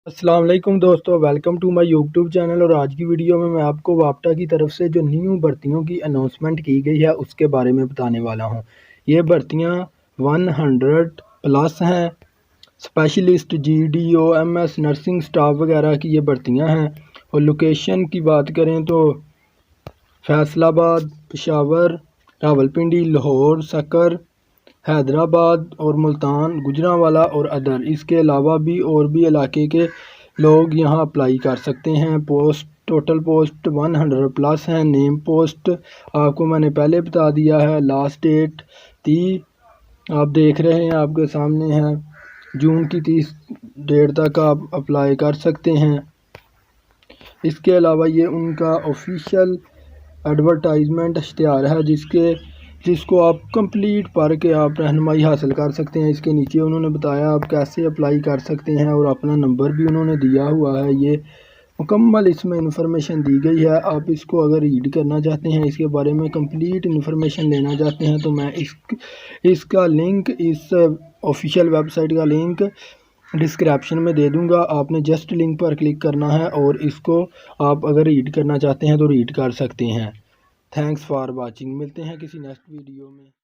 السلام علیکم دوستو، welcome to my YouTube channel. اور آج کی ویڈیو میں آپ کو واپٹا کی طرف سے جو نیو بھرتیوں کی اناؤنسمنٹ کی گئی ہے اس کے بارے میں بتانے والا ہوں۔ یہ بھرتیاں 100 پلس ہیں۔ Specialist GDO MS nursing staff وغیرہ کی یہ بھرتیاں ہیں۔ اور لوکیشن کی بات کریں تو فیصل آباد، پشاور، راولپنڈی، لاہور، سکر، حیدرآباد اور ملتان، گوجرانوالہ اور ادر۔ اس کے علاوہ بھی اور بھی علاقے کے لوگ یہاں اپلائی کر سکتے ہیں۔ ٹوٹل پوسٹ 100 پلس ہیں۔ نیم پوسٹ آپ کو میں نے پہلے بتا دیا ہے۔ لاسٹ ڈیٹ 30 آپ دیکھ رہے ہیں، آپ کے سامنے ہے، جون کی 30 ڈیٹ تک آپ اپلائی کر سکتے ہیں۔ اس کے علاوہ یہ ان کا آفیشیل ایڈورٹائزمنٹ اشتہار ہے جس کو آپ کمپلیٹ پڑھ کے آپ رہنمائی حاصل کر سکتے ہیں۔ اس کے نیچے انہوں نے بتایا آپ کیسے اپلائی کر سکتے ہیں اور اپنا نمبر بھی انہوں نے دیا ہوا ہے۔ یہ مکمل اس میں انفارمیشن دی گئی ہے۔ آپ اس کو اگر ریڈ کرنا چاہتے ہیں، اس کے بارے میں کمپلیٹ انفارمیشن لینا چاہتے ہیں تو میں اس کا لنک، اس آفیشیل ویب سائٹ کا لنک ڈسکرپشن میں دے دوں گا۔ آپ نے جسٹ لنک پر کلک کرنا ہے اور اس کو آپ اگر ریڈ کرنا چاہتے ہیں تو ریڈ کر سکتے ہیں۔ Thanks for watching. ملتے ہیں کسی نیکسٹ ویڈیو میں۔